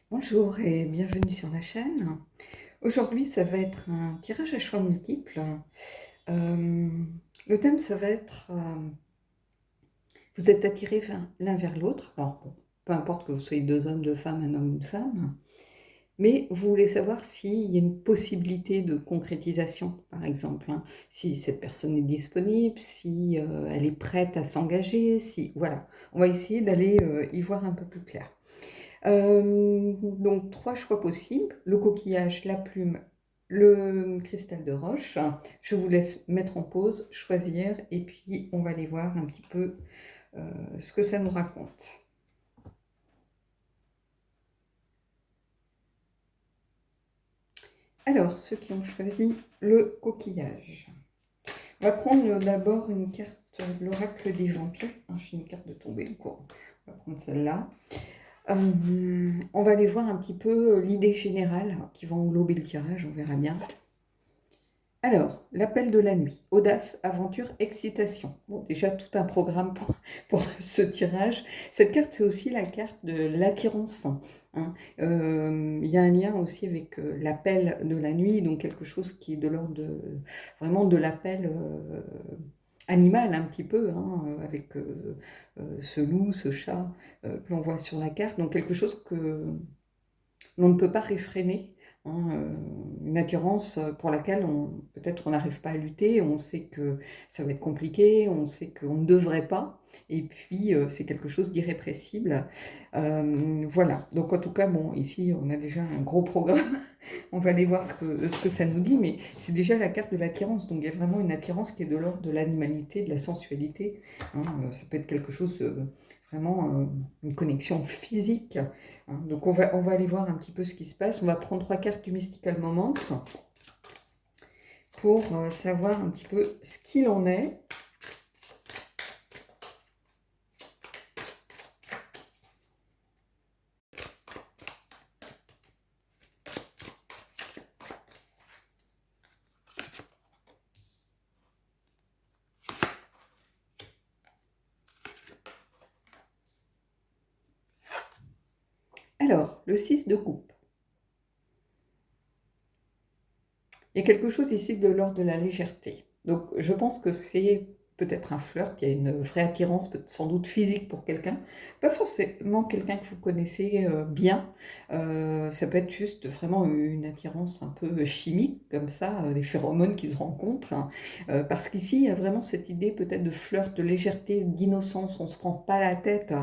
Bonjour et bienvenue sur la chaîne. Aujourd'hui, ça va être un tirage à choix multiples. Euh, le thème, ça va être vous êtes attirés l'un vers l'autre. Alors, bon, peu importe que vous soyez deux hommes, deux femmes, un homme, une femme, mais vous voulez savoir s'il y a une possibilité de concrétisation, par exemple, hein. Si cette personne est disponible, si elle est prête à s'engager, si voilà. On va essayer d'aller y voir un peu plus clair. Donc 3 choix possibles, le coquillage, la plume, le cristal de roche. Je vous laisse mettre en pause, choisir et puis on va aller voir un petit peu, ce que ça nous raconte. Alors, ceux qui ont choisi le coquillage. On va prendre d'abord une carte de l'oracle des vampires. Ah, j'ai une carte de tombée, donc on va prendre celle-là. On va aller voir un petit peu l'idée générale qui va englober le tirage, on verra bien. Alors, l'appel de la nuit, audace, aventure, excitation. Bon, déjà tout un programme pour ce tirage. Cette carte, c'est aussi la carte de l'attirance, hein. Il y a un lien aussi avec l'appel de la nuit, donc quelque chose qui est de l'ordre vraiment de l'appel animal un petit peu, hein, avec ce loup, ce chat que l'on voit sur la carte. Donc quelque chose que l'on ne peut pas réfréner, hein, une attirance pour laquelle peut-être on n'arrive pas à lutter, on sait que ça va être compliqué, on sait qu'on ne devrait pas, et puis c'est quelque chose d'irrépressible. Voilà, donc en tout cas, bon, ici on a déjà un gros programme, on va aller voir ce que ça nous dit, mais c'est déjà la carte de l'attirance, donc il y a vraiment une attirance qui est de l'ordre de l'animalité, de la sensualité, hein, ça peut être quelque chose, vraiment une connexion physique, hein. Donc on va aller voir un petit peu ce qui se passe, on va prendre 3 cartes du Mystical Moments pour savoir un petit peu ce qu'il en est. Alors, le 6 de coupe. Il y a quelque chose ici de l'ordre de la légèreté. Donc je pense que c'est peut-être un flirt, il y a une vraie attirance, sans doute physique pour quelqu'un. Pas forcément quelqu'un que vous connaissez bien. Ça peut être juste vraiment une attirance un peu chimique, comme ça, des phéromones qui se rencontrent, hein. Parce qu'ici, il y a vraiment cette idée peut-être de flirt, de légèreté, d'innocence, on ne se prend pas la tête.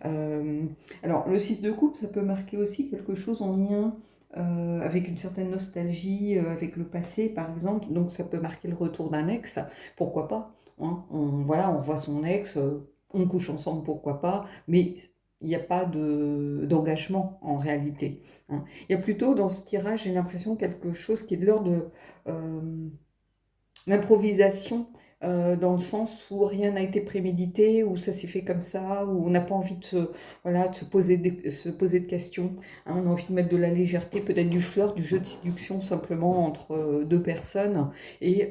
Euh, alors le 6 de coupe, ça peut marquer aussi quelque chose en lien avec une certaine nostalgie, avec le passé par exemple, donc ça peut marquer le retour d'un ex, pourquoi pas, hein. Voilà, on voit son ex, on couche ensemble, pourquoi pas, mais il n'y a pas d'engagement en réalité, hein. Il y a plutôt dans ce tirage, j'ai l'impression, quelque chose qui est de l'ordre de l'improvisation, dans le sens où rien n'a été prémédité, où ça s'est fait comme ça, où on n'a pas envie de voilà, de se poser de questions, hein. On a envie de mettre de la légèreté, peut-être du flirt, du jeu de séduction simplement entre deux personnes. Et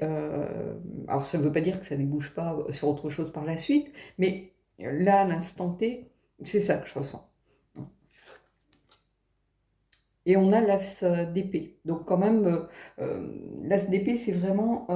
alors ça ne veut pas dire que ça ne débouche pas sur autre chose par la suite, mais là, à l'instant T, c'est ça que je ressens. Et on a l'as d'épée. Donc quand même, l'as d'épée, c'est vraiment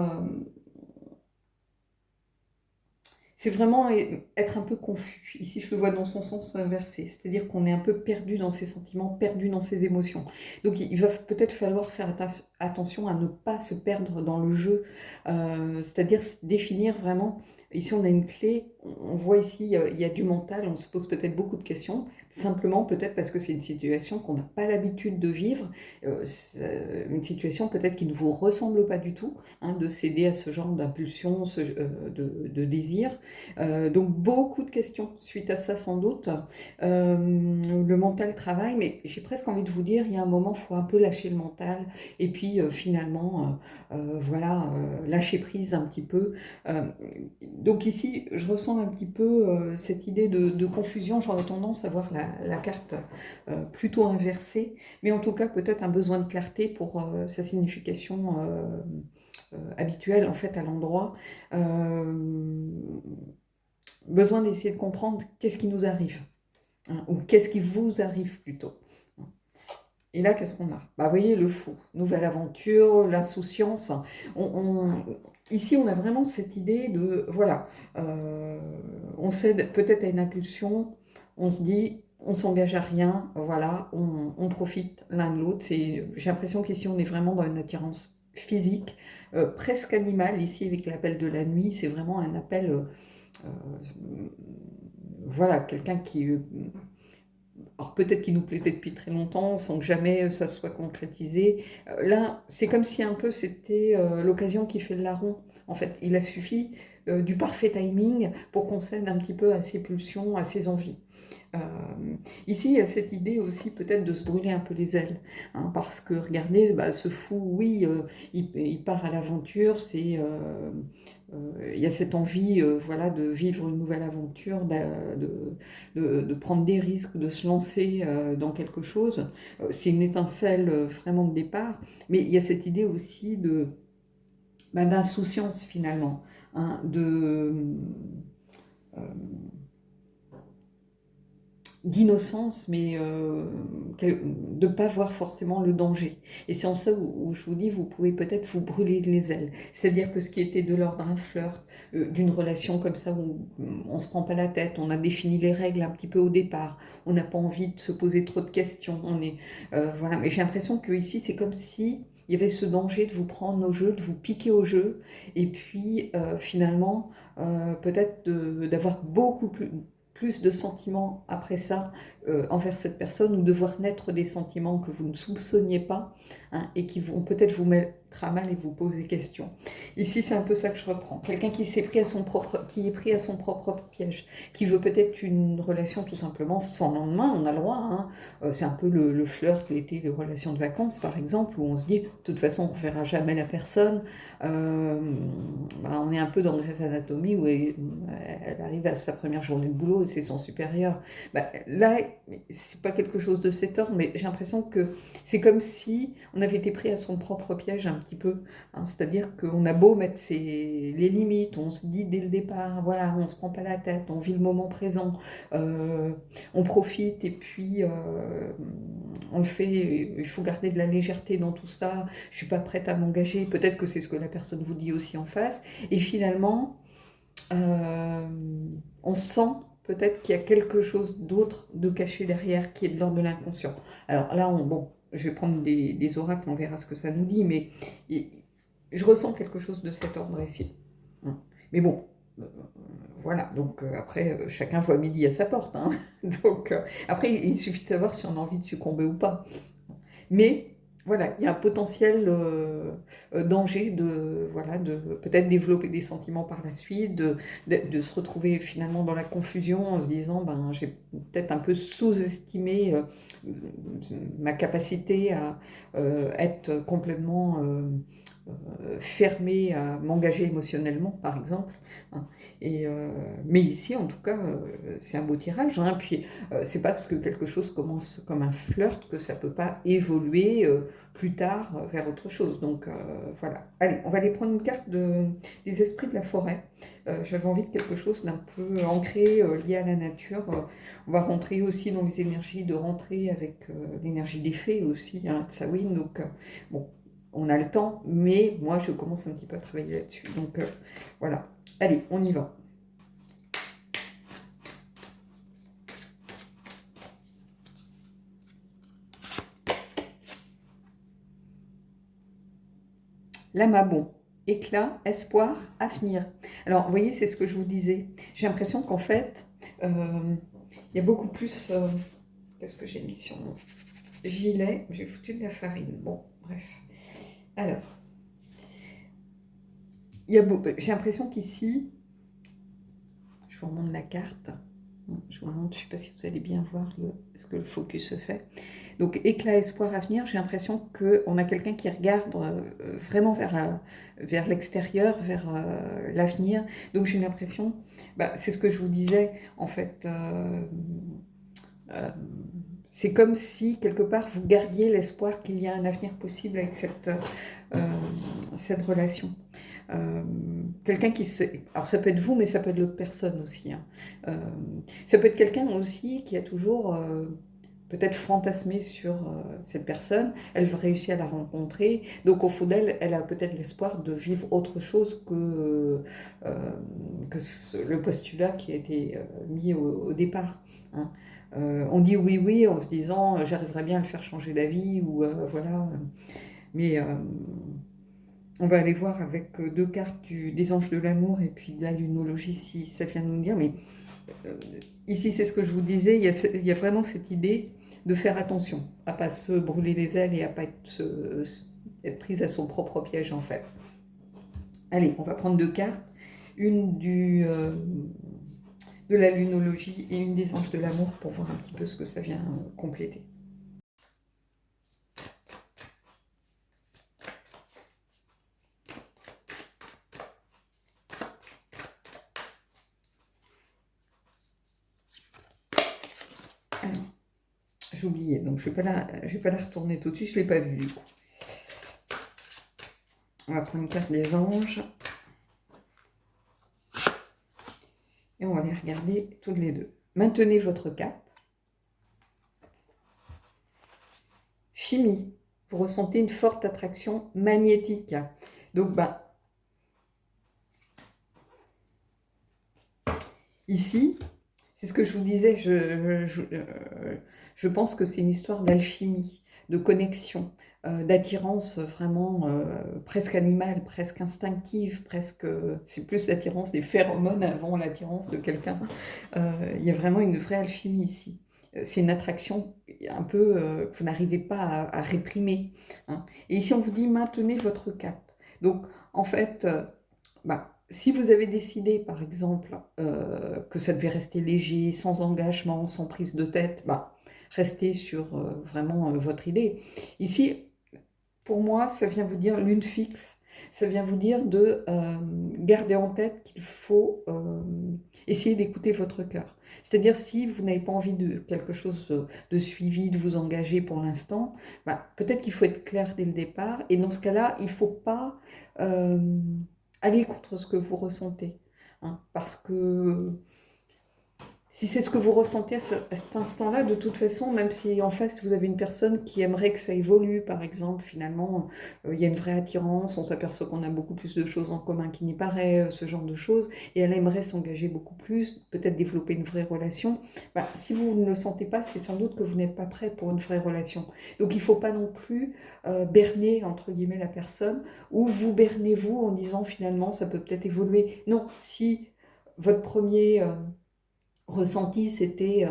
être un peu confus. Ici, je le vois dans son sens inversé, c'est-à-dire qu'on est un peu perdu dans ses sentiments, perdu dans ses émotions. Donc, il va peut-être falloir faire attention à ne pas se perdre dans le jeu, c'est-à-dire définir vraiment. Ici, on a une clé, on voit ici, il y a du mental, on se pose peut-être beaucoup de questions, simplement peut-être parce que c'est une situation qu'on n'a pas l'habitude de vivre, une situation peut-être qui ne vous ressemble pas du tout, hein, de céder à ce genre d'impulsion, de désir. Donc beaucoup de questions suite à ça sans doute. Le mental travaille, mais j'ai presque envie de vous dire, il y a un moment, il faut un peu lâcher le mental et puis finalement, voilà, lâcher prise un petit peu. Euh, donc ici, je ressens un petit peu cette idée de confusion. J'aurais tendance à voir la carte plutôt inversée, mais en tout cas peut-être un besoin de clarté pour sa signification habituelle en fait à l'endroit. Besoin d'essayer de comprendre qu'est-ce qui nous arrive, hein, ou qu'est-ce qui vous arrive plutôt. Et là, qu'est-ce qu'on a? Bah, vous voyez, le fou, nouvelle aventure, l'insouciance. Ici, on a vraiment cette idée de, voilà, on cède peut-être à une impulsion, on se dit, on s'engage à rien, voilà, on profite l'un de l'autre. J'ai l'impression qu'ici, on est vraiment dans une attirance physique, presque animale. Ici, avec l'appel de la nuit, c'est vraiment un appel, voilà, quelqu'un qui... alors peut-être qu'il nous plaisait depuis très longtemps, sans que jamais ça se soit concrétisé. Là, c'est comme si un peu c'était l'occasion qui fait le larron. En fait, il a suffi du parfait timing pour qu'on cède un petit peu à ses pulsions, à ses envies. Euh, Ici, il y a cette idée aussi peut-être de se brûler un peu les ailes, hein, parce que regardez, bah, ce fou, oui, il part à l'aventure, il y a cette envie, voilà, de vivre une nouvelle aventure, de prendre des risques, de se lancer dans quelque chose. C'est une étincelle vraiment de départ, mais il y a cette idée aussi bah, d'insouciance finalement, hein, euh, d'innocence, mais de ne pas voir forcément le danger. Et c'est en ça où je vous dis, vous pouvez peut-être vous brûler les ailes. C'est-à-dire que ce qui était de l'ordre d'un flirt, d'une relation comme ça où on ne se prend pas la tête, on a défini les règles un petit peu au départ, on n'a pas envie de se poser trop de questions, voilà. Mais j'ai l'impression que ici c'est comme si il y avait ce danger de vous prendre au jeu, de vous piquer au jeu, et puis finalement peut-être d'avoir beaucoup plus de sentiments après ça envers cette personne, ou de voir naître des sentiments que vous ne soupçonniez pas, hein, et qui vont peut-être vous mettre à mal et vous poser question. Ici, c'est un peu ça que je reprends. Quelqu'un qui est pris à son propre piège, qui veut peut-être une relation tout simplement sans lendemain, on a le droit, hein. C'est un peu le flirt, l'été, les relations de vacances par exemple, où on se dit, de toute façon, on ne reverra jamais la personne. Euh, Bah, on est un peu dans Grey's Anatomy où elle arrive à sa première journée de boulot et c'est son supérieur. Bah, là, c'est pas quelque chose de cet ordre, mais j'ai l'impression que c'est comme si on avait été pris à son propre piège un petit peu, hein. C'est-à-dire qu'on a beau mettre les limites, on se dit dès le départ, voilà, on se prend pas la tête, on vit le moment présent, euh, on profite et puis on le fait. Il faut garder de la légèreté dans tout ça. Je suis pas prête à m'engager. Peut-être que c'est ce que la personne vous dit aussi en face. Et finalement, euh, on sent peut-être qu'il y a quelque chose d'autre de caché derrière qui est de l'ordre de l'inconscient. Alors là, bon, je vais prendre des oracles, on verra ce que ça nous dit, mais je ressens quelque chose de cet ordre ici. Mais bon, euh, voilà, donc après, chacun voit midi à sa porte, hein. Donc après, il suffit de savoir si on a envie de succomber ou pas. Mais voilà, il y a un potentiel danger voilà, de peut-être développer des sentiments par la suite, de se retrouver finalement dans la confusion en se disant, ben, j'ai peut-être un peu sous-estimé ma capacité à être complètement fermée à m'engager émotionnellement, par exemple, hein. Mais ici, en tout cas, c'est un beau tirage, hein. Puis, c'est pas parce que quelque chose commence comme un flirt que ça peut pas évoluer plus tard vers autre chose. Donc voilà. Allez, on va aller prendre une carte des esprits de la forêt. J'avais envie de quelque chose d'un peu ancré, lié à la nature. On va rentrer aussi dans les énergies de rentrer avec l'énergie des fées aussi, hein, de Samhain. Donc bon, on a le temps, mais moi je commence un petit peu à travailler là-dessus. Donc voilà. Allez, on y va. L'amabon, éclat, espoir, avenir. Alors, vous voyez, c'est ce que je vous disais. J'ai l'impression qu'en fait, il y a beaucoup plus... Qu'est-ce que j'ai mis sur mon gilet? J'ai foutu de la farine. Bon, bref. Alors, j'ai l'impression qu'ici, je vous remonte la carte. Je vous montre, je ne sais pas si vous allez bien voir ce que le focus se fait. Donc, éclat, espoir, avenir, j'ai l'impression qu'on a quelqu'un qui regarde vraiment vers l'extérieur, vers l'avenir. Donc, j'ai l'impression, bah, c'est ce que je vous disais, en fait, euh, c'est comme si, quelque part, vous gardiez l'espoir qu'il y a un avenir possible avec cette relation. Quelqu'un qui se... Alors ça peut être vous, mais ça peut être l'autre personne aussi, hein. Ça peut être quelqu'un aussi qui a toujours peut-être fantasmer sur cette personne, elle va réussir à la rencontrer, donc au fond d'elle, elle a peut-être l'espoir de vivre autre chose que le postulat qui a été mis au départ. Hein. On dit oui, oui, en se disant j'arriverai bien à le faire changer d'avis, ou voilà. Mais on va aller voir avec deux cartes des anges de l'amour et puis de la lunologie si ça vient nous dire. Mais ici, c'est ce que je vous disais, il y a vraiment cette idée de faire attention à ne pas se brûler les ailes et à ne pas être prise à son propre piège en fait. Allez, on va prendre deux cartes, une de la lunologie et une des anges de l'amour pour voir un petit peu ce que ça vient compléter. Alors, j'ai oublié, donc je ne vais pas la retourner tout de suite, je ne l'ai pas vue du coup. On va prendre une carte des anges. Et on va les regarder toutes les deux. Maintenez votre cap. Chimie. Vous ressentez une forte attraction magnétique. Donc, ici, c'est ce que je vous disais, je pense que c'est une histoire d'alchimie, de connexion, d'attirance vraiment presque animale, presque instinctive, presque, c'est plus l'attirance des phéromones avant l'attirance de quelqu'un. Il y a vraiment une vraie alchimie ici. C'est une attraction un peu que vous n'arrivez pas à réprimer. Hein. Et ici, on vous dit maintenez votre cap. Donc, en fait, si vous avez décidé, par exemple, que ça devait rester léger, sans engagement, sans prise de tête, restez sur vraiment votre idée. Ici, pour moi, ça vient vous dire lune fixe. Ça vient vous dire de garder en tête qu'il faut essayer d'écouter votre cœur. C'est-à-dire, si vous n'avez pas envie de quelque chose de suivi, de vous engager pour l'instant, peut-être qu'il faut être clair dès le départ. Et dans ce cas-là, il ne faut pas aller contre ce que vous ressentez. Hein, parce que si c'est ce que vous ressentez à cet instant-là, de toute façon, même si en face vous avez une personne qui aimerait que ça évolue, par exemple, finalement, il y a une vraie attirance, on s'aperçoit qu'on a beaucoup plus de choses en commun qu'il n'y paraît, ce genre de choses, et elle aimerait s'engager beaucoup plus, peut-être développer une vraie relation. Si vous ne le sentez pas, c'est sans doute que vous n'êtes pas prêt pour une vraie relation. Donc il ne faut pas non plus berner, entre guillemets, la personne, ou vous bernez vous en disant finalement ça peut peut-être évoluer. Non, si votre premier ressenti, c'était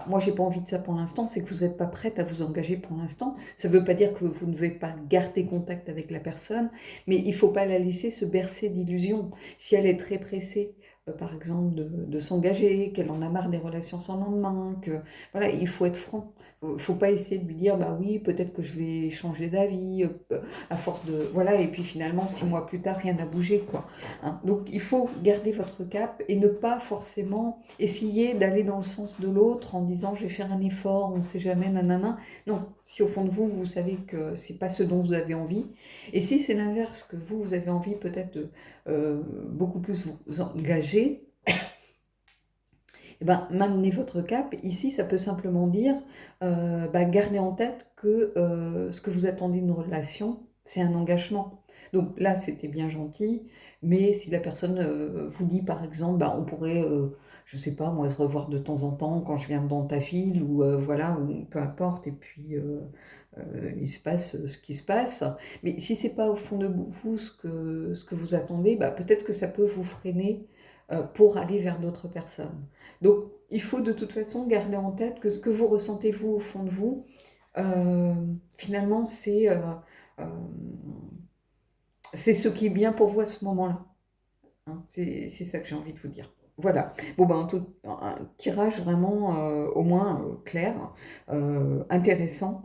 moi j'ai pas envie de ça pour l'instant, c'est que vous n'êtes pas prête à vous engager pour l'instant. Ça ne veut pas dire que vous ne devez pas garder contact avec la personne, mais il ne faut pas la laisser se bercer d'illusions. Si elle est très pressée, par exemple, de s'engager, qu'elle en a marre des relations sans lendemain, que voilà, il faut être franc. Il ne faut pas essayer de lui dire oui, peut-être que je vais changer d'avis à force de voilà, et puis finalement 6 mois plus tard rien n'a bougé quoi. Hein. Donc il faut garder votre cap et ne pas forcément essayer d'aller dans le sens de l'autre en disant je vais faire un effort, on ne sait jamais, nanana. Non, si au fond de vous, vous savez que ce n'est pas ce dont vous avez envie. Et si c'est l'inverse, que vous avez envie peut-être de beaucoup plus vous engager, maintenez votre cap. Ici, ça peut simplement dire gardez en tête que ce que vous attendez d'une relation, c'est un engagement. Donc là, c'était bien gentil, mais si la personne vous dit par exemple, on pourrait, je ne sais pas, moi, se revoir de temps en temps quand je viens dans ta ville, ou voilà, ou peu importe, et puis il se passe ce qui se passe. Mais si c'est pas au fond de vous ce que vous attendez, peut-être que ça peut vous freiner pour aller vers d'autres personnes. Donc, il faut de toute façon garder en tête que ce que vous ressentez vous au fond de vous, finalement, c'est ce qui est bien pour vous à ce moment-là. Hein, c'est ça que j'ai envie de vous dire. Voilà. Bon, un tirage vraiment au moins clair, intéressant.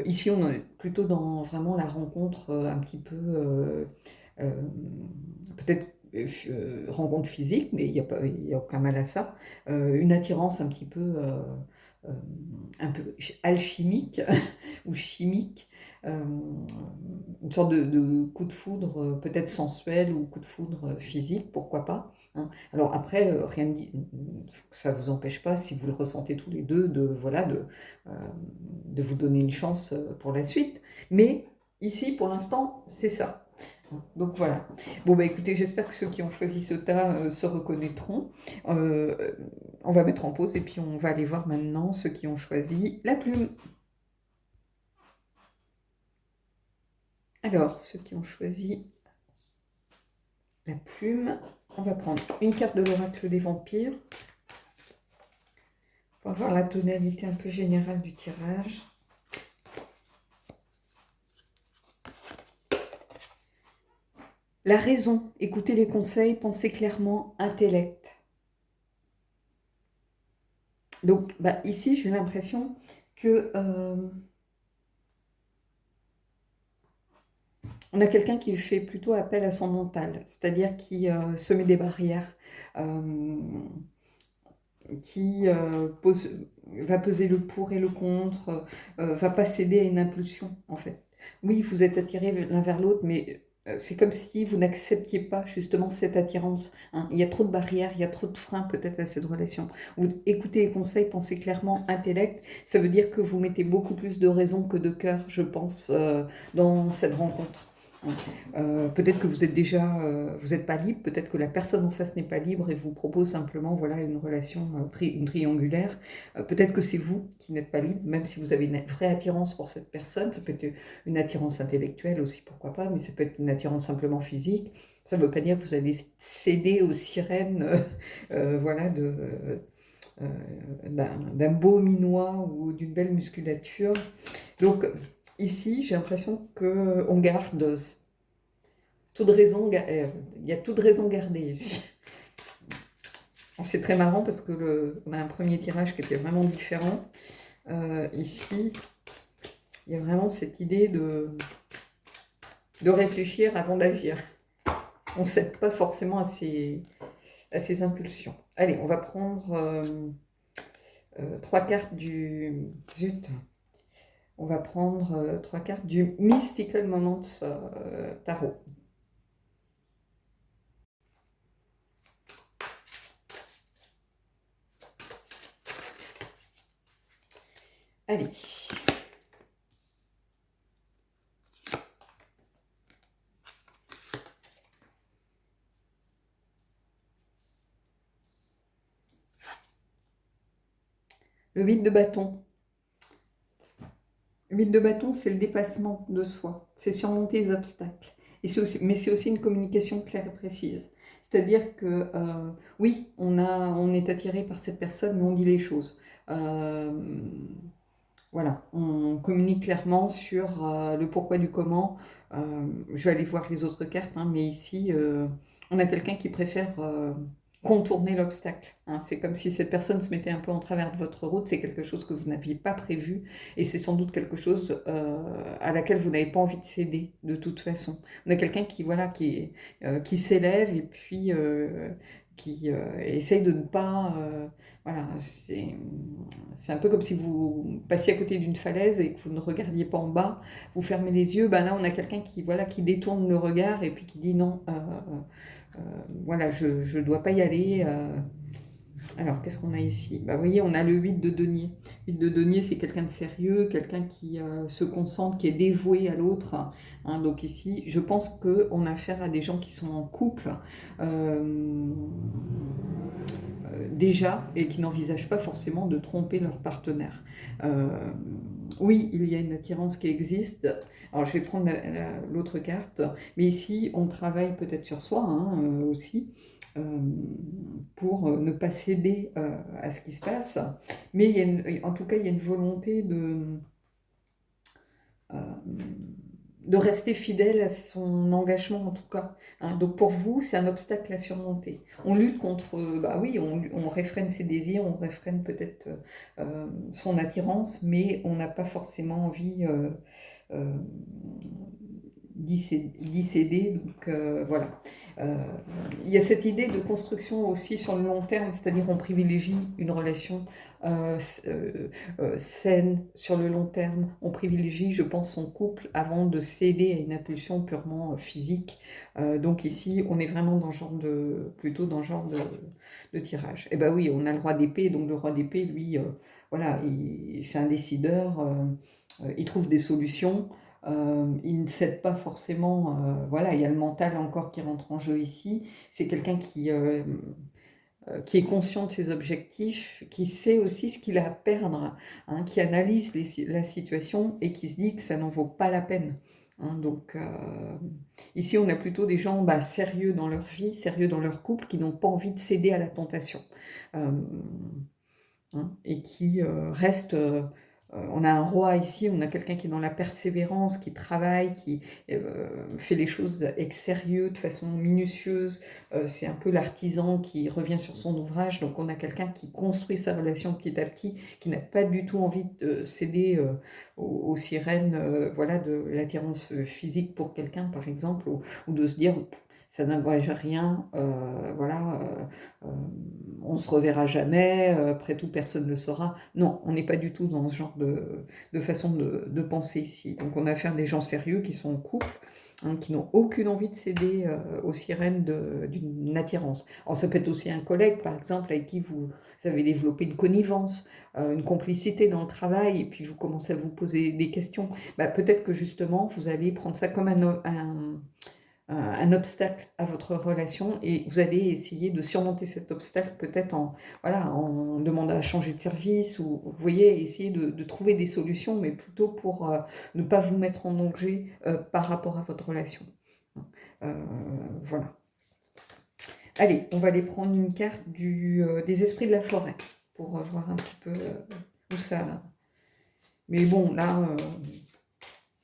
Ici, on est plutôt dans vraiment la rencontre un petit peu, peut-être rencontre physique, mais il y a aucun mal à ça. Une attirance un petit peu alchimique ou chimique. une sorte de coup de foudre peut-être sensuel ou coup de foudre physique, pourquoi pas, hein. Alors après, rien ne dit, ça ne vous empêche pas, si vous le ressentez tous les deux, voilà, de vous donner une chance pour la suite. Mais ici, pour l'instant, c'est ça. Donc voilà. Bon, bah écoutez, j'espère que ceux qui ont choisi ce tas se reconnaîtront. Euh, on va mettre en pause et puis on va aller voir maintenant ceux qui ont choisi la plume. Alors, ceux qui ont choisi la plume, on va prendre une carte de l'oracle des vampires pour avoir la tonalité un peu générale du tirage. La raison, écoutez les conseils, pensez clairement, intellect. Donc bah, ici, j'ai l'impression que on a quelqu'un qui fait plutôt appel à son mental, c'est-à-dire qui se met des barrières, qui va peser le pour et le contre, va pas céder à une impulsion en fait. Oui, vous êtes attirés l'un vers l'autre, mais c'est comme si vous n'acceptiez pas justement cette attirance, hein. Il y a trop de barrières, il y a trop de freins peut-être à cette relation. Vous écoutez les conseils, pensez clairement, intellect, ça veut dire que vous mettez beaucoup plus de raison que de cœur, je pense, dans cette rencontre. Peut-être que vous êtes déjà, vous n'êtes pas libre, peut-être que la personne en face n'est pas libre et vous propose simplement voilà, une relation une triangulaire. Peut-être que c'est vous qui n'êtes pas libre, même si vous avez une vraie attirance pour cette personne. Ça peut être une attirance intellectuelle aussi, pourquoi pas, mais ça peut être une attirance simplement physique. Ça ne veut pas dire que vous allez céder aux sirènes voilà, d'un beau minois ou d'une belle musculature. Donc ici, j'ai l'impression qu'on garde toute raison, il y a toute raison gardée ici. C'est très marrant parce que on a un premier tirage qui était vraiment différent. Ici, il y a vraiment cette idée de réfléchir avant d'agir. On ne cède pas forcément à ses impulsions. Allez, on va prendre 3 cartes du... Zut. On va prendre 3 cartes du Mystical Moments Tarot. Allez. Le 8 de bâton. Le 8 de bâton, c'est le dépassement de soi. C'est surmonter les obstacles. Mais c'est aussi une communication claire et précise. C'est-à-dire que, oui, on est attiré par cette personne, mais on dit les choses. Voilà, on communique clairement sur le pourquoi du comment. Je vais aller voir les autres cartes, hein, mais ici, on a quelqu'un qui préfère contourner l'obstacle, hein. C'est comme si cette personne se mettait un peu en travers de votre route. C'est quelque chose que vous n'aviez pas prévu et c'est sans doute quelque chose à laquelle vous n'avez pas envie de céder de toute façon. On a quelqu'un qui, voilà, qui s'élève et puis qui essaye de ne pas... voilà, c'est un peu comme si vous passiez à côté d'une falaise et que vous ne regardiez pas en bas, vous fermez les yeux. Ben là, on a quelqu'un qui, voilà, qui détourne le regard et puis qui dit non, voilà, je ne dois pas y aller. Alors, qu'est-ce qu'on a ici? Bah, vous voyez, on a le 8 de denier. 8 de denier, c'est quelqu'un de sérieux, quelqu'un qui se concentre, qui est dévoué à l'autre, hein. Donc ici, je pense qu'on a affaire à des gens qui sont en couple déjà et qui n'envisagent pas forcément de tromper leur partenaire. Oui, il y a une attirance qui existe. Alors, je vais prendre l'autre carte, mais ici, on travaille peut-être sur soi, hein, aussi. Pour ne pas céder à ce qui se passe. Mais en tout cas, il y a une volonté euh, de rester fidèle à son engagement, en tout cas, hein. Donc pour vous, c'est un obstacle à surmonter. On lutte contre, bah oui, on réfrène ses désirs, on réfrène peut-être son attirance, mais on n'a pas forcément envie d'y céder. Donc voilà. Il y a cette idée de construction aussi sur le long terme, c'est-à-dire on privilégie une relation saine sur le long terme. On privilégie, je pense, son couple avant de céder à une impulsion purement physique. Donc ici, on est vraiment dans le genre plutôt dans le genre de tirage. Et ben oui, on a le roi d'épée, donc le roi d'épée, lui, voilà, c'est un décideur, il trouve des solutions. Il ne cède pas forcément, voilà, il y a le mental encore qui rentre en jeu ici. C'est quelqu'un qui est conscient de ses objectifs, qui sait aussi ce qu'il a à perdre, hein, qui analyse la situation et qui se dit que ça n'en vaut pas la peine. Hein. Donc ici, on a plutôt des gens sérieux dans leur vie, sérieux dans leur couple, qui n'ont pas envie de céder à la tentation. Hein, et qui restent... on a un roi ici, on a quelqu'un qui est dans la persévérance, qui travaille, qui fait les choses avec sérieux, de façon minutieuse. C'est un peu l'artisan qui revient sur son ouvrage. Donc on a quelqu'un qui construit sa relation petit à petit, qui n'a pas du tout envie de céder aux sirènes voilà, de l'attirance physique pour quelqu'un, par exemple, ou de se dire... ça n'engage à rien, voilà, on se reverra jamais, après tout personne ne le saura. Non, on n'est pas du tout dans ce genre de façon de penser ici. Donc on a affaire à des gens sérieux qui sont en couple, hein, qui n'ont aucune envie de céder aux sirènes d'une attirance. Alors ça peut être aussi un collègue, par exemple, avec qui vous avez développé une connivence, une complicité dans le travail, et puis vous commencez à vous poser des questions. Peut-être que justement, vous allez prendre ça comme un obstacle à votre relation et vous allez essayer de surmonter cet obstacle peut-être en demandant à changer de service ou vous voyez, essayer de trouver des solutions mais plutôt pour ne pas vous mettre en danger par rapport à votre relation. Voilà. Allez, on va aller prendre une carte des esprits de la forêt pour voir un petit peu où ça... Mais bon, là...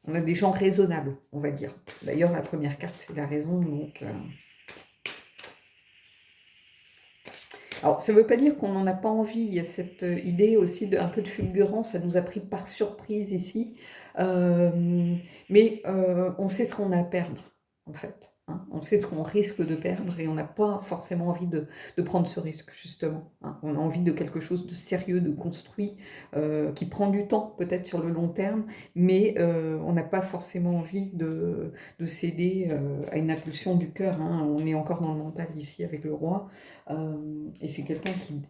on a des gens raisonnables, on va dire. D'ailleurs, la première carte, c'est la raison. Donc, alors, ça ne veut pas dire qu'on n'en a pas envie. Il y a cette idée aussi d'un peu de fulgurance. Ça nous a pris par surprise ici. Mais on sait ce qu'on a à perdre, en fait. Hein. On sait ce qu'on risque de perdre et on n'a pas forcément envie de prendre ce risque, justement. Hein. On a envie de quelque chose de sérieux, de construit, qui prend du temps, peut-être sur le long terme, mais on n'a pas forcément envie de céder à une impulsion du cœur. Hein. On est encore dans le mental ici avec le roi. Et c'est quelqu'un qui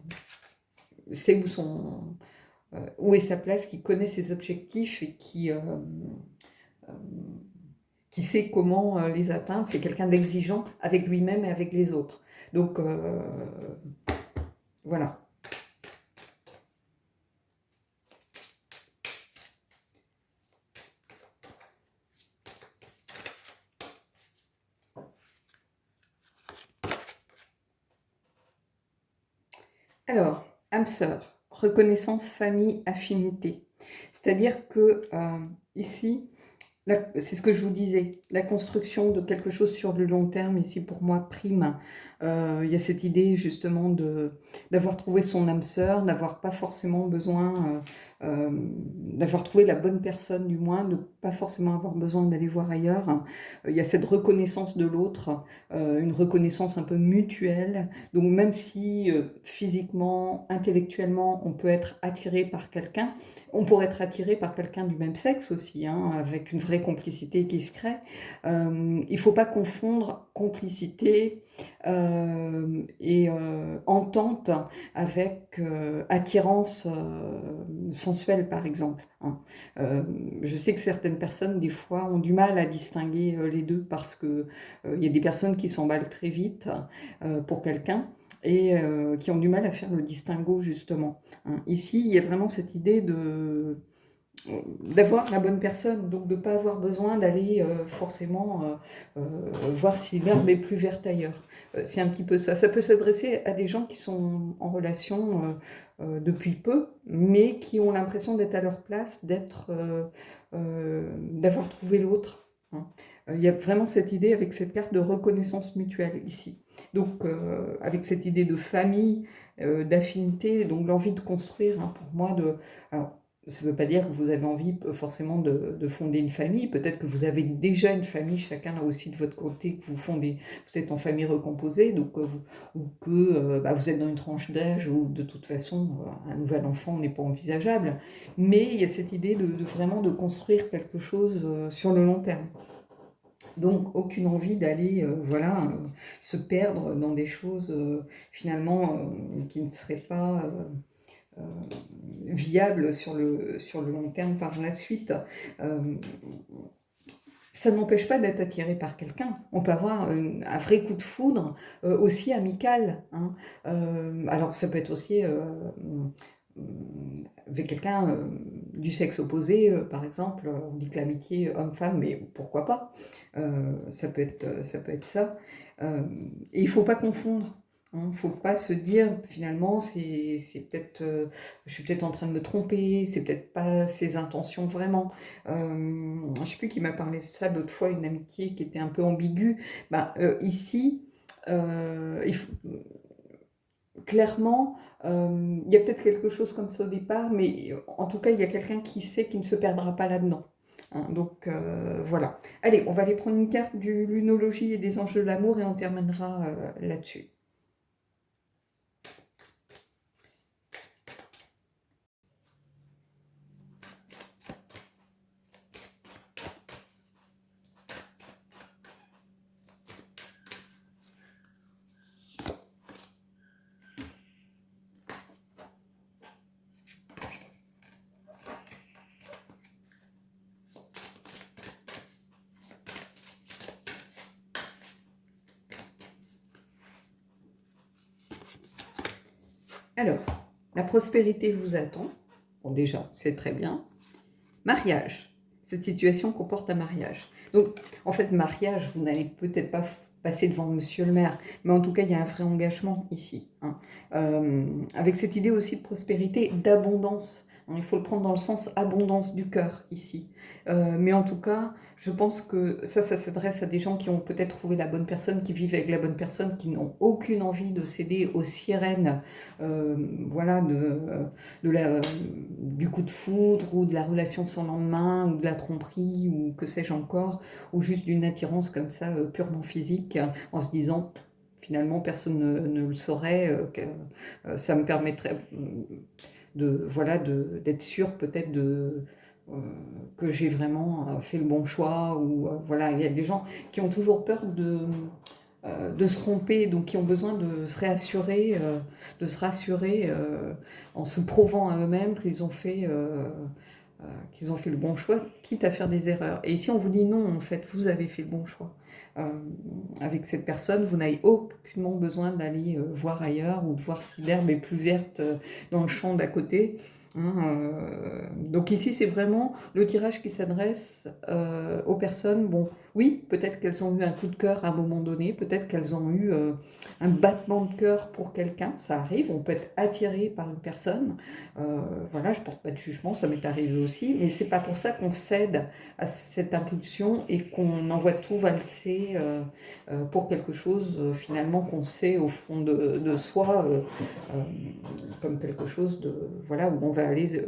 sait où est sa place, qui connaît ses objectifs et qui sait comment les atteindre. C'est quelqu'un d'exigeant avec lui-même et avec les autres. Donc, voilà. Alors, âme sœur, reconnaissance, famille, affinité. C'est-à-dire que ici, c'est ce que je vous disais, la construction de quelque chose sur le long terme, ici pour moi, prime. Il y a cette idée justement d'avoir trouvé son âme sœur, d'avoir pas forcément besoin, d'avoir trouvé la bonne personne du moins, de pas forcément avoir besoin d'aller voir ailleurs. Il y a cette reconnaissance de l'autre, une reconnaissance un peu mutuelle. Donc même si physiquement, intellectuellement, on peut être attiré par quelqu'un, on pourrait être attiré par quelqu'un du même sexe aussi, hein, avec une vraie complicité qui se crée. Il ne faut pas confondre complicité et entente avec attirance sensuelle, par exemple. Hein. Je sais que certaines personnes, des fois, ont du mal à distinguer les deux parce qu'il y a des personnes qui s'emballent très vite pour quelqu'un et qui ont du mal à faire le distinguo, justement. Hein. Ici, il y a vraiment cette idée d'avoir la bonne personne, donc de ne pas avoir besoin d'aller forcément voir si l'herbe est plus verte ailleurs. C'est un petit peu ça. Ça peut s'adresser à des gens qui sont en relation depuis peu, mais qui ont l'impression d'être à leur place, d'avoir trouvé l'autre. Hein. Il y a vraiment cette idée avec cette carte de reconnaissance mutuelle ici. Donc avec cette idée de famille, d'affinité, donc l'envie de construire, hein, pour moi, alors, Ça ne veut pas dire que vous avez envie forcément de fonder une famille. Peut-être que vous avez déjà une famille, chacun là aussi de votre côté, que vous êtes en famille recomposée, donc, ou que bah, vous êtes dans une tranche d'âge où de toute façon un nouvel enfant n'est pas envisageable. Mais il y a cette idée de vraiment de construire quelque chose sur le long terme. Donc aucune envie d'aller voilà, se perdre dans des choses finalement qui ne seraient pas viable sur le long terme par la suite. Ça n'empêche pas d'être attiré par quelqu'un. On peut avoir un vrai coup de foudre, aussi amical. Hein. Alors ça peut être aussi avec quelqu'un du sexe opposé, par exemple. On dit que l'amitié homme-femme, mais pourquoi pas, ça peut être ça. Et il ne faut pas confondre. Il ne faut pas se dire, finalement, c'est peut-être, je suis peut-être en train de me tromper, c'est peut-être pas ses intentions vraiment. Je ne sais plus qui m'a parlé de ça l'autre fois, une amitié qui était un peu ambiguë. Ben, ici, clairement, il y a peut-être quelque chose comme ça au départ, mais en tout cas, il y a quelqu'un qui sait qu'il ne se perdra pas là-dedans. Hein, donc voilà. Allez, on va aller prendre une carte du lunologie et des enjeux de l'amour et on terminera là-dessus. Alors, la prospérité vous attend. Bon, déjà, c'est très bien. Mariage. Cette situation comporte un mariage. Donc, en fait, mariage, vous n'allez peut-être pas passer devant monsieur le maire, mais en tout cas, il y a un vrai engagement ici. Hein. Avec cette idée aussi de prospérité, d'abondance. Il faut le prendre dans le sens abondance du cœur ici. Mais en tout cas, je pense que ça s'adresse à des gens qui ont peut-être trouvé la bonne personne, qui vivent avec la bonne personne, qui n'ont aucune envie de céder aux sirènes voilà, du coup de foudre ou de la relation sans lendemain ou de la tromperie ou que sais-je encore, ou juste d'une attirance comme ça purement physique en se disant finalement personne ne le saurait, ça me permettrait voilà, d'être sûr peut-être que j'ai vraiment fait le bon choix. Ou voilà, il y a des gens qui ont toujours peur de se tromper, donc qui ont besoin de se rassurer en se prouvant à eux-mêmes qu'ils ont fait le bon choix, quitte à faire des erreurs. Et ici, on vous dit non, en fait, vous avez fait le bon choix. Avec cette personne, vous n'avez aucunement besoin d'aller voir ailleurs ou de voir si l'herbe est plus verte dans le champ d'à côté. Hein, donc ici, c'est vraiment le tirage qui s'adresse aux personnes. Bon, oui, peut-être qu'elles ont eu un coup de cœur à un moment donné, peut-être qu'elles ont eu un battement de cœur pour quelqu'un, ça arrive, on peut être attiré par une personne. Voilà, je ne porte pas de jugement, ça m'est arrivé aussi, mais c'est pas pour ça qu'on cède à cette impulsion et qu'on envoie tout valser pour quelque chose finalement qu'on sait au fond de soi comme quelque chose voilà, où on va aller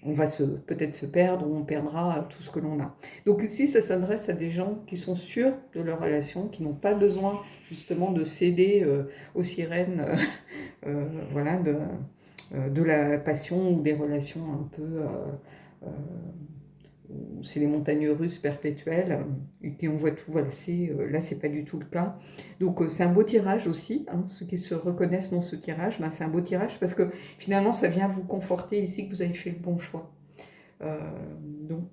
on va peut-être se perdre ou on perdra tout ce que l'on a. Donc ici, ça s'adresse à des gens qui sont sûrs de leur relation, qui n'ont pas besoin justement de céder aux sirènes voilà, de la passion ou des relations un peu c'est les montagnes russes perpétuelles, et puis on voit tout valser. Là, c'est pas du tout le cas. Donc, c'est un beau tirage aussi. Hein, ceux qui se reconnaissent dans ce tirage, ben, c'est un beau tirage parce que finalement, ça vient vous conforter ici que vous avez fait le bon choix. Donc,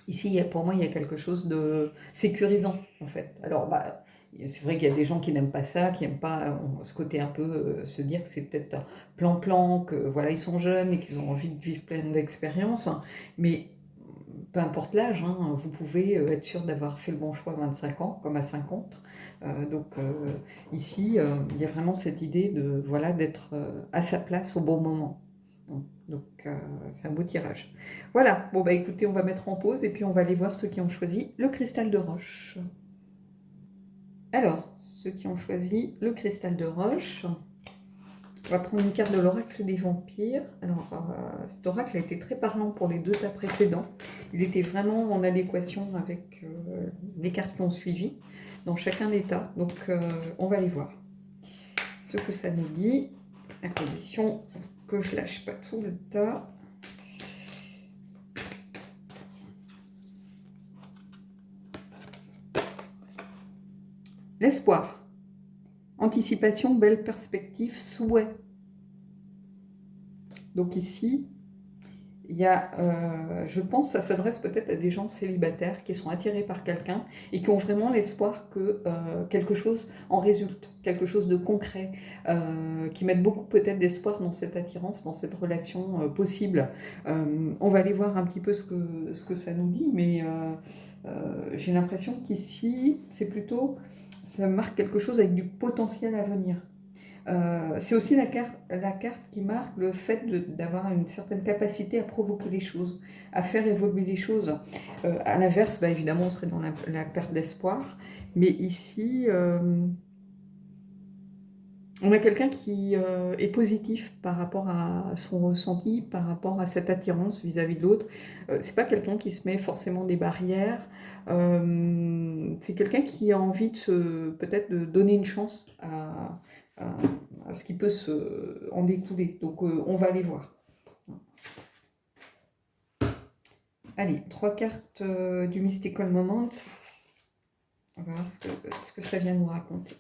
ici, pour moi, il y a quelque chose de sécurisant, en fait. Alors, bah, c'est vrai qu'il y a des gens qui n'aiment pas ça, qui n'aiment pas ce côté un peu se dire que c'est peut-être un plan-plan, que voilà, ils sont jeunes et qu'ils ont envie de vivre plein d'expériences. Mais peu importe l'âge, hein, vous pouvez être sûr d'avoir fait le bon choix à 25 ans, comme à 50. Donc ici, il y a vraiment cette idée de voilà, d'être à sa place au bon moment. Donc c'est un beau tirage. Voilà, bon bah écoutez, on va mettre en pause et puis on va aller voir ceux qui ont choisi le cristal de roche. Alors, ceux qui ont choisi le cristal de roche, On va prendre une carte de l'oracle des vampires. Alors, cet oracle a été très parlant pour les 2 tas précédents. Il était vraiment en adéquation avec les cartes qui ont suivi dans chacun des tas. Donc, on va aller voir ce que ça nous dit, à condition que je lâche pas tout le tas. L'espoir. Anticipation, belle perspective, souhait. Donc ici, il y a, je pense, ça s'adresse peut-être à des gens célibataires qui sont attirés par quelqu'un et qui ont vraiment l'espoir que quelque chose en résulte, quelque chose de concret, qui mettent beaucoup peut-être d'espoir dans cette attirance, dans cette relation possible. On va aller voir un petit peu ce que ça nous dit, mais j'ai l'impression qu'ici, c'est plutôt, ça marque quelque chose avec du potentiel à venir. C'est aussi la carte qui marque le fait d'avoir une certaine capacité à provoquer les choses, à faire évoluer les choses. À l'inverse, bah, évidemment, on serait dans la perte d'espoir. Mais ici, on a quelqu'un qui est positif par rapport à son ressenti, par rapport à cette attirance vis-à-vis de l'autre. C'est pas quelqu'un qui se met forcément des barrières. C'est quelqu'un qui a envie peut-être de donner une chance à ce qui peut en découler. Donc on va aller voir. Allez, 3 cartes du Mystical Moment. On va voir ce que ça vient nous raconter.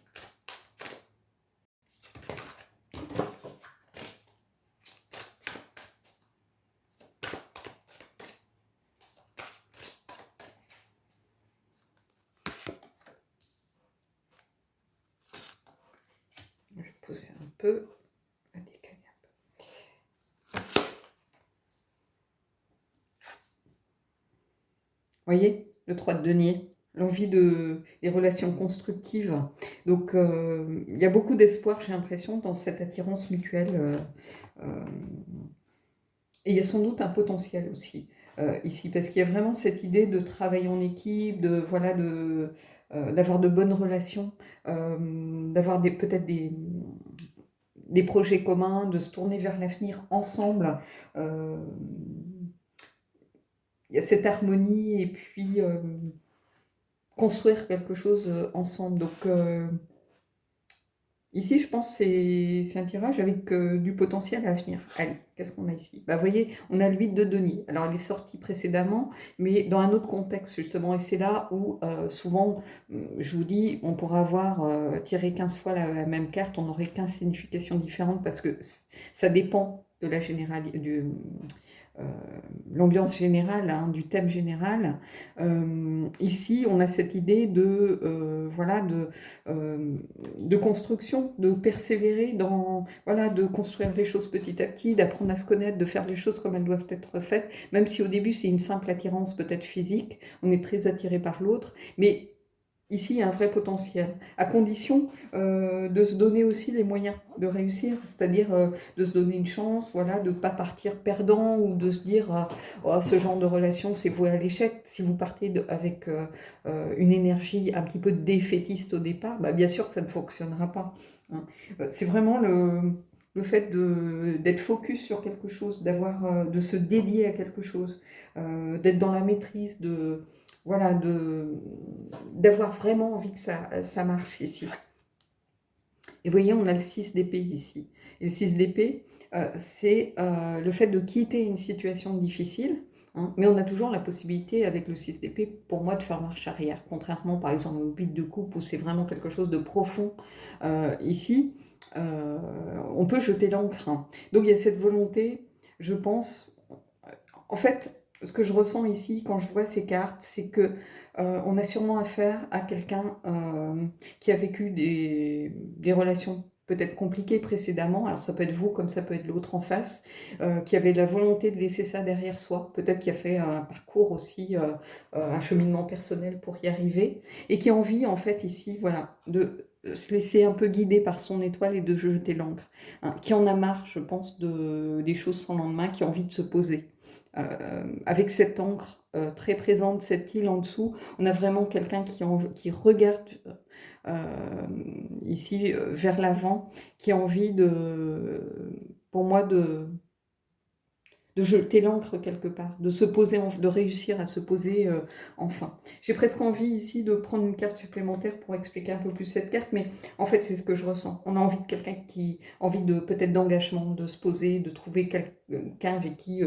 Je vais pousser un peu, à décaler un peu. Voyez, le 3 de denier, l'envie des relations constructives. Donc, il y a beaucoup d'espoir, j'ai l'impression, dans cette attirance mutuelle. Et il y a sans doute un potentiel aussi ici, parce qu'il y a vraiment cette idée de travailler en équipe, voilà, d'avoir de bonnes relations, d'avoir peut-être des projets communs, de se tourner vers l'avenir ensemble. Il y a cette harmonie et puis construire quelque chose ensemble. Donc ici, je pense que c'est un tirage avec du potentiel à venir. Allez, qu'est-ce qu'on a ici? Bah, vous voyez, on a l'huile de denier. Alors, elle est sortie précédemment, mais dans un autre contexte, justement. Et c'est là où, souvent, je vous dis, on pourra avoir tiré 15 fois la même carte, on aurait 15 significations différentes parce que ça dépend de la généralité, l'ambiance générale, hein, du thème général. Ici, on a cette idée voilà, de construction, de persévérer voilà, de construire les choses petit à petit, d'apprendre à se connaître, de faire les choses comme elles doivent être faites, même si au début c'est une simple attirance peut-être physique, on est très attiré par l'autre, mais ici, il y a un vrai potentiel, à condition de se donner aussi les moyens de réussir, c'est-à-dire de se donner une chance, voilà, de ne pas partir perdant ou de se dire oh, ce genre de relation, c'est voué à l'échec. Si vous partez avec une énergie un petit peu défaitiste au départ, bah, bien sûr que ça ne fonctionnera pas. Hein. C'est vraiment le fait d'être focus sur quelque chose, de se dédier à quelque chose, d'être dans la maîtrise, voilà, d'avoir vraiment envie que ça marche ici. Et vous voyez, on a le 6 d'épée ici. Et le 6 d'épée, c'est le fait de quitter une situation difficile, hein, mais on a toujours la possibilité, avec le 6 d'épée, pour moi, de faire marche arrière. Contrairement, par exemple, au 8 de coupe, où c'est vraiment quelque chose de profond. Ici, on peut jeter l'encre. Hein. Donc, il y a cette volonté, je pense... En fait, ce que je ressens ici, quand je vois ces cartes, c'est que on a sûrement affaire à quelqu'un qui a vécu des relations peut-être compliquées précédemment, alors ça peut être vous comme ça peut être l'autre en face, qui avait la volonté de laisser ça derrière soi, peut-être qui a fait un parcours aussi, un cheminement personnel pour y arriver, et qui a envie en fait ici, voilà, de se laisser un peu guider par son étoile et de jeter l'encre, hein, qui en a marre, je pense, des choses sans lendemain, qui a envie de se poser avec cette encre très présente, cette île en dessous. On a vraiment quelqu'un qui regarde ici vers l'avant, qui a envie pour moi, de jeter l'encre quelque part, de se poser, de réussir à se poser enfin. J'ai presque envie ici de prendre une carte supplémentaire pour expliquer un peu plus cette carte, mais en fait c'est ce que je ressens. On a envie de quelqu'un qui a envie de peut-être d'engagement, de se poser, de trouver quelqu'un avec qui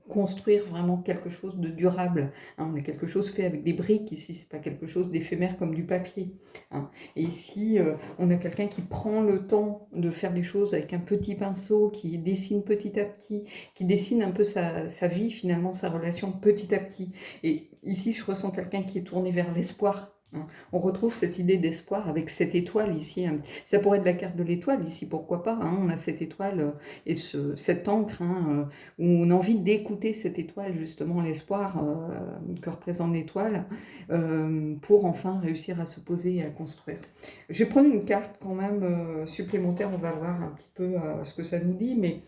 construire vraiment quelque chose de durable. Hein. On a quelque chose fait avec des briques, ici c'est pas quelque chose d'éphémère comme du papier. Hein. Et ici on a quelqu'un qui prend le temps de faire des choses avec un petit pinceau, qui dessine petit à petit, qui dessine un peu sa vie, finalement, sa relation petit à petit. Et ici, je ressens quelqu'un qui est tourné vers l'espoir. Hein. On retrouve cette idée d'espoir avec cette étoile ici. Hein. Ça pourrait être la carte de l'étoile ici, pourquoi pas. Hein. On a cette étoile et cette encre hein, où on a envie d'écouter cette étoile, justement, l'espoir que représente l'étoile, pour enfin réussir à se poser et à construire. Je vais prendre une carte quand même supplémentaire, on va voir un petit peu ce que ça nous dit, mais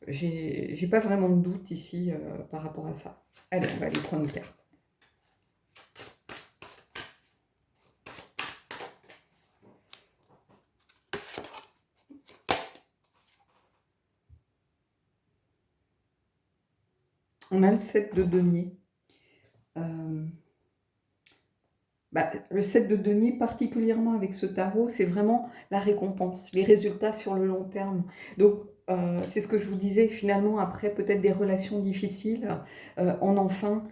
j'ai pas vraiment de doute ici par rapport à ça. Allez, on va aller prendre une carte. On a le 7 de denier. Le 7 de denier, particulièrement avec ce tarot, c'est vraiment la récompense, les résultats sur le long terme. Donc, c'est ce que je vous disais, finalement, après peut-être des relations difficiles, on enfin,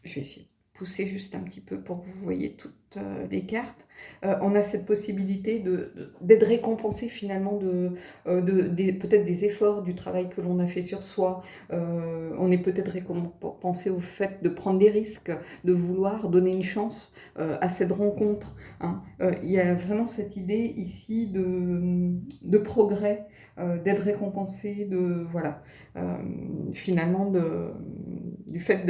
je vais essayer de pousser juste un petit peu pour que vous voyez toutes les cartes, on a cette possibilité d'être récompensé finalement peut-être des efforts, du travail que l'on a fait sur soi. On est peut-être récompensé au fait de prendre des risques, de vouloir donner une chance à cette rencontre. Hein. Il y a vraiment cette idée ici de progrès, d'être récompensé, voilà, finalement du fait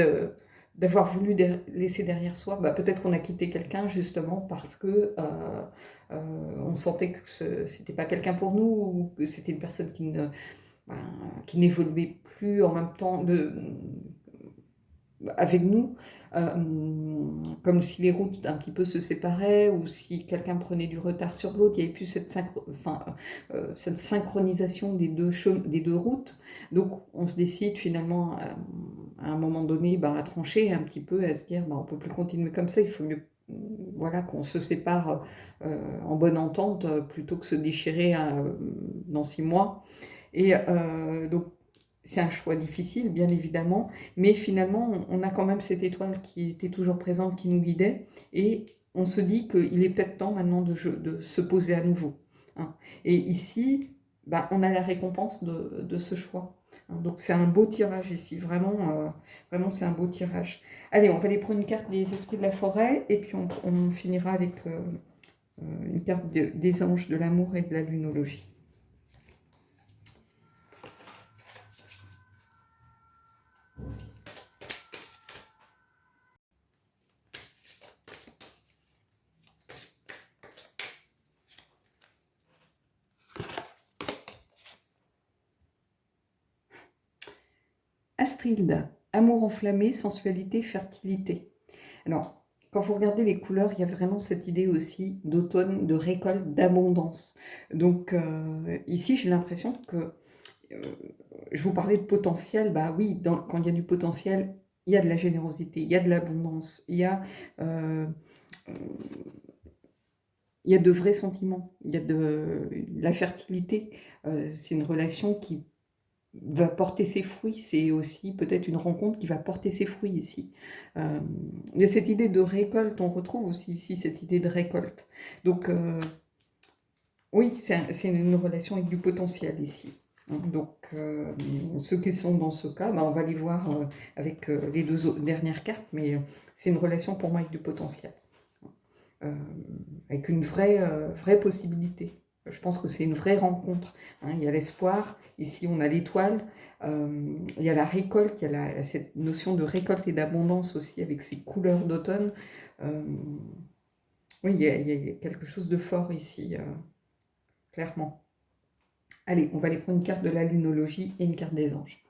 d'avoir voulu laisser derrière soi, peut-être qu'on a quitté quelqu'un justement parce que on sentait que c'était pas quelqu'un pour nous, ou que c'était une personne qui n'évoluait plus en même temps avec nous, comme si les routes un petit peu se séparaient, ou si quelqu'un prenait du retard sur l'autre. Il n'y avait plus cette synchronisation des deux routes. Donc on se décide finalement à un moment donné à trancher un petit peu, à se dire on ne peut plus continuer comme ça, il faut mieux voilà, qu'on se sépare en bonne entente plutôt que se déchirer dans 6 mois. Et donc c'est un choix difficile, bien évidemment, mais finalement, on a quand même cette étoile qui était toujours présente, qui nous guidait, et on se dit qu'il est peut-être temps maintenant de se poser à nouveau. Hein. Et ici, on a la récompense de ce choix. Hein. Donc c'est un beau tirage ici, vraiment, vraiment c'est un beau tirage. Allez, on va aller prendre une carte des esprits de la forêt, et puis on finira avec une carte des anges de l'amour et de la lunologie. Astrid, amour enflammé, sensualité, fertilité. Alors, quand vous regardez les couleurs, il y a vraiment cette idée aussi d'automne, de récolte, d'abondance. Donc ici, j'ai l'impression que je vous parlais de potentiel. Bah oui, quand il y a du potentiel, il y a de la générosité, il y a de l'abondance, il y a de vrais sentiments, il y a de la fertilité. C'est une relation qui va porter ses fruits, c'est aussi peut-être une rencontre qui va porter ses fruits ici. Il y a cette idée de récolte, on retrouve aussi ici cette idée de récolte. Donc oui, c'est une relation avec du potentiel ici. Donc ceux qui sont dans ce cas, on va les voir avec les deux dernières cartes, mais c'est une relation pour moi avec du potentiel. Avec une vraie possibilité. Je pense que c'est une vraie rencontre. Hein. Il y a l'espoir, ici on a l'étoile, il y a la récolte, il y a cette notion de récolte et d'abondance aussi avec ces couleurs d'automne. Oui, il y a quelque chose de fort ici, clairement. Allez, on va aller prendre une carte de la lunologie et une carte des anges.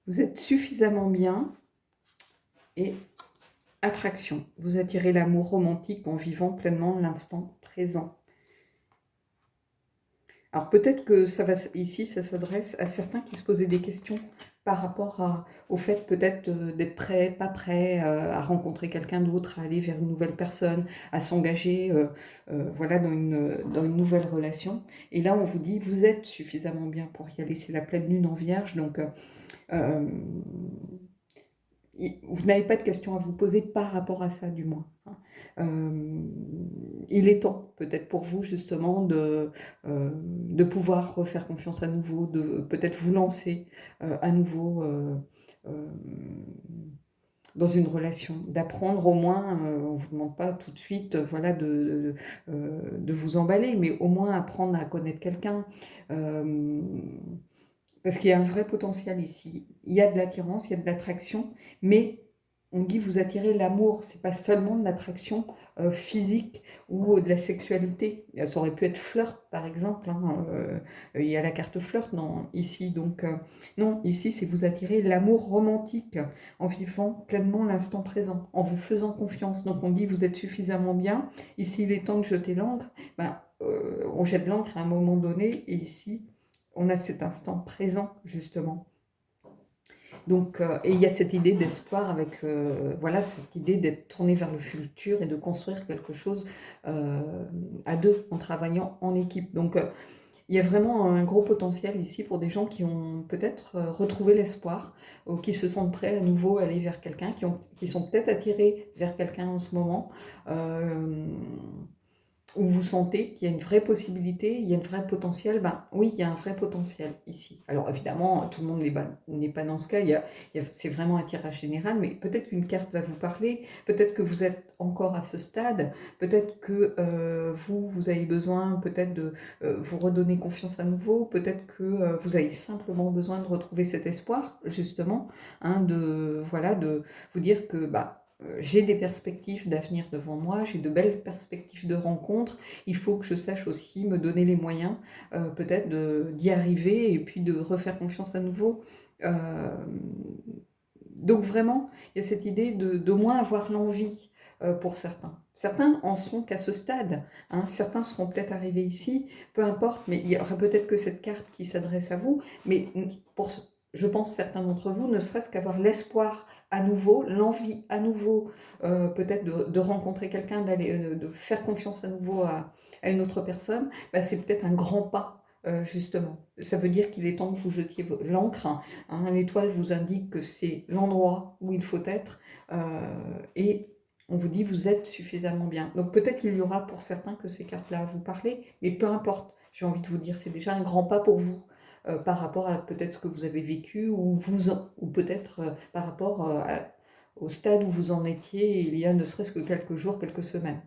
Vous êtes suffisamment bien et attraction. Vous attirez l'amour romantique en vivant pleinement l'instant présent. Alors peut-être que ça va, ici, ça s'adresse à certains qui se posaient des questions par rapport au fait peut-être d'être prêt, pas prêt, à rencontrer quelqu'un d'autre, à aller vers une nouvelle personne, à s'engager voilà, dans une nouvelle relation. Et là, on vous dit, vous êtes suffisamment bien pour y aller. C'est la pleine lune en Vierge, donc vous n'avez pas de questions à vous poser par rapport à ça, du moins. Il est temps, peut-être pour vous, justement, de pouvoir refaire confiance à nouveau, de peut-être vous lancer à nouveau euh, dans une relation, d'apprendre au moins, on ne vous demande pas tout de suite voilà, de vous emballer, mais au moins apprendre à connaître quelqu'un. Parce qu'il y a un vrai potentiel ici. Il y a de l'attirance, il y a de l'attraction, mais on dit vous attirez l'amour. C'est pas seulement de l'attraction physique ou de la sexualité. Ça aurait pu être flirt, par exemple. Hein, il y a la carte flirt ici. Donc, non, ici, c'est vous attirer l'amour romantique en vivant pleinement l'instant présent, en vous faisant confiance. Donc, on dit vous êtes suffisamment bien. Ici, il est temps de jeter l'encre. Ben, on jette l'encre à un moment donné, et ici, on a cet instant présent, justement. Donc, et il y a cette idée d'espoir avec, voilà, cette idée d'être tourné vers le futur et de construire quelque chose à deux, en travaillant en équipe. Donc, il y a vraiment un gros potentiel ici pour des gens qui ont peut-être retrouvé l'espoir, ou qui se sentent prêts à nouveau à aller vers quelqu'un, qui sont peut-être attirés vers quelqu'un en ce moment. Où vous sentez qu'il y a une vraie possibilité, il y a un vrai potentiel, ben oui, il y a un vrai potentiel ici. Alors évidemment, tout le monde n'est pas dans ce cas, c'est vraiment un tirage général, mais peut-être qu'une carte va vous parler, peut-être que vous êtes encore à ce stade, peut-être que vous avez besoin peut-être de vous redonner confiance à nouveau, peut-être que vous avez simplement besoin de retrouver cet espoir, justement, hein, voilà, de vous dire que j'ai des perspectives d'avenir devant moi, j'ai de belles perspectives de rencontres. Il faut que je sache aussi me donner les moyens, peut-être d'y arriver et puis de refaire confiance à nouveau. Donc vraiment, il y a cette idée d'au moins avoir l'envie pour certains. Certains en seront qu'à ce stade, hein. Certains seront peut-être arrivés ici, peu importe, mais il y aura peut-être que cette carte qui s'adresse à vous, mais je pense certains d'entre vous, ne serait-ce qu'avoir l'espoir à nouveau, l'envie à nouveau, peut-être de rencontrer quelqu'un, de faire confiance à nouveau à une autre personne, c'est peut-être un grand pas, justement. Ça veut dire qu'il est temps que vous jetiez l'encre, hein. L'étoile vous indique que c'est l'endroit où il faut être, et on vous dit vous êtes suffisamment bien. Donc peut-être qu'il y aura pour certains que ces cartes-là vous parler, mais peu importe. J'ai envie de vous dire, c'est déjà un grand pas pour vous. Par rapport à peut-être ce que vous avez vécu ou peut-être par rapport au stade où vous en étiez il y a ne serait-ce que quelques jours, quelques semaines.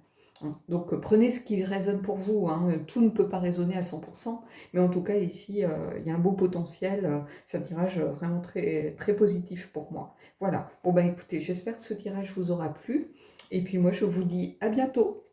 Donc prenez ce qui résonne pour vous, hein. Tout ne peut pas résonner à 100%, mais en tout cas ici il y a un beau potentiel, c'est un tirage vraiment très, très positif pour moi. Voilà, bon écoutez, j'espère que ce tirage vous aura plu, et puis moi je vous dis à bientôt.